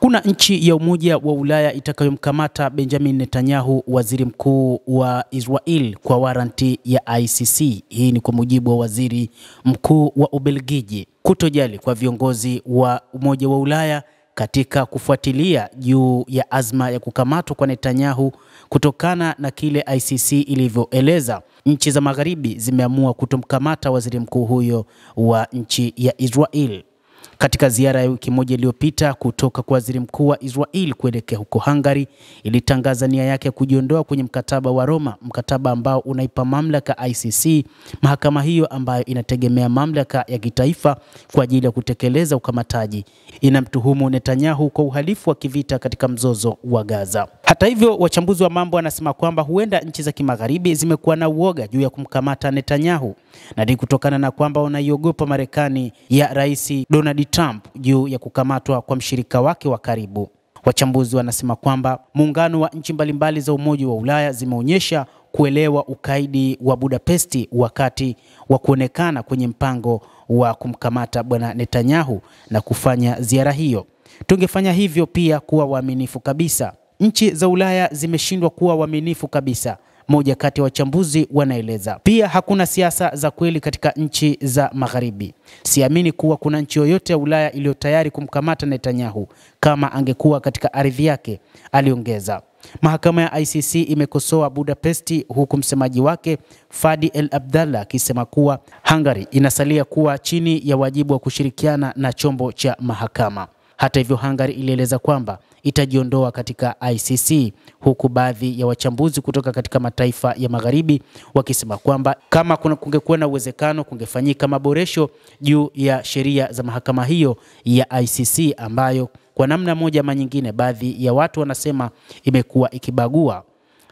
Hakuna nchi ya Umoja wa Ulaya itakayomkamata Benjamin Netanyahu, waziri mkuu wa Israel, kwa waranti ya ICC. Hii ni kwa mujibu wa waziri mkuu wa Ubelgiji. Kutojali kwa viongozi wa Umoja wa Ulaya katika kufuatilia juu ya azma ya kukamatwa kwa Netanyahu kutokana na kile ICC ilivyoeleza, nchi za magharibi zimeamua kutomkamata waziri mkuu huyo wa nchi ya Israel. Katika ziara ya wiki moja iliyopita kutoka kwa waziri mkuu wa Israel kuelekea huko Hungary, ilitangaza nia yake kujiondoa kwenye mkataba wa Roma, mkataba ambao unaipa mamlaka ICC, mahakama hiyo ambayo inategemea mamlaka ya kitaifa kwa ajili ya kutekeleza ukamataji. Inamtuhumu Netanyahu kwa uhalifu wa kivita katika mzozo wa Gaza. Hata hivyo, wachambuzi wa mambo wanasema kwamba huenda nchi za kimagharibi zimekuwa na uoga juu ya kumkamata Netanyahu, na ni kutokana na kwamba wanaiogopa Marekani ya Rais Donald Trump juu ya kukamatwa kwa mshirika wake wa karibu. Wachambuzi wanasema kwamba muungano wa nchi mbalimbali za Umoja wa Ulaya zimeonyesha kuelewa ukaidi wa Budapesti wakati wa kuonekana kwenye mpango wa kumkamata bwana Netanyahu na kufanya ziara hiyo. Tungefanya hivyo pia kuwa waaminifu kabisa. Nchi za Ulaya zimeshindwa kuwa waaminifu kabisa, moja kati ya wachambuzi wanaeleza. Pia hakuna siasa za kweli katika nchi za magharibi. Siamini kuwa kuna nchi yoyote ya Ulaya iliyo tayari kumkamata Netanyahu kama angekuwa katika ardhi yake, aliongeza. Mahakama ya ICC imekosoa Budapesti, huku msemaji wake Fadi El Abdallah akisema kuwa Hungary inasalia kuwa chini ya wajibu wa kushirikiana na chombo cha mahakama. Hata hivyo, Hungary ilieleza kwamba itajiondoa katika ICC, huku baadhi ya wachambuzi kutoka katika mataifa ya magharibi wakisema kwamba kama kungekuwa na uwezekano kungefanyika maboresho juu ya sheria za mahakama hiyo ya ICC, ambayo kwa namna moja ama nyingine baadhi ya watu wanasema imekuwa ikibagua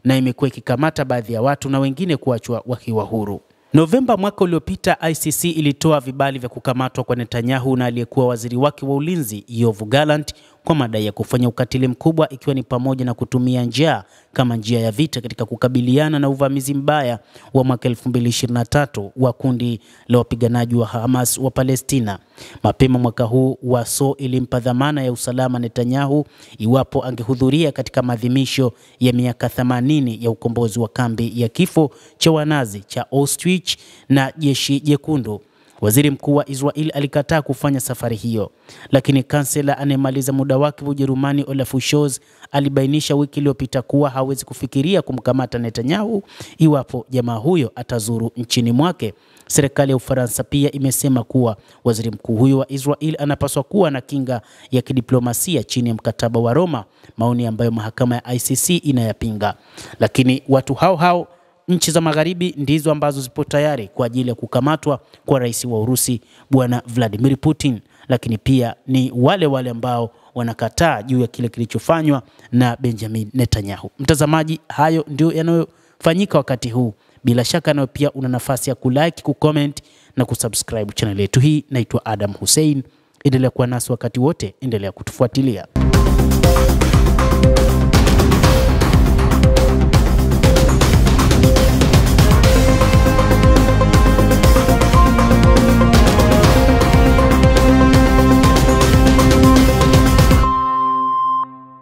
na imekuwa ikikamata baadhi ya watu na wengine kuachwa wakiwa huru. Novemba mwaka uliopita, ICC ilitoa vibali vya kukamatwa kwa Netanyahu na aliyekuwa waziri wake wa ulinzi Yoav Gallant kwa madai ya kufanya ukatili mkubwa, ikiwa ni pamoja na kutumia njaa kama njia ya vita katika kukabiliana na uvamizi mbaya wa mwaka 2023 wa kundi la wapiganaji wa Hamas wa Palestina. Mapema mwaka huu, Waso ilimpa dhamana ya usalama Netanyahu iwapo angehudhuria katika maadhimisho ya miaka 80 ya ukombozi wa kambi ya kifo cha Wanazi cha Auschwitz na jeshi jekundu. Waziri mkuu wa Israel alikataa kufanya safari hiyo, lakini kansela anayemaliza muda wake wa Ujerumani Olaf Scholz alibainisha wiki iliyopita kuwa hawezi kufikiria kumkamata Netanyahu iwapo jamaa huyo atazuru nchini mwake. Serikali ya Ufaransa pia imesema kuwa waziri mkuu huyo wa Israel anapaswa kuwa na kinga ya kidiplomasia chini ya mkataba wa Roma, maoni ambayo mahakama ya ICC inayapinga. Lakini watu hao nchi za magharibi ndizo ambazo zipo tayari kwa ajili ya kukamatwa kwa rais wa Urusi bwana Vladimir Putin, lakini pia ni wale ambao wanakataa juu ya kile kilichofanywa na Benjamin Netanyahu. Mtazamaji, hayo ndio yanayofanyika wakati huu. Bila shaka nawe pia una nafasi ya kulike, kucomment na kusubscribe channel yetu hii. Naitwa Adam Hussein. Endelea kuwa nasi wakati wote, endelea kutufuatilia.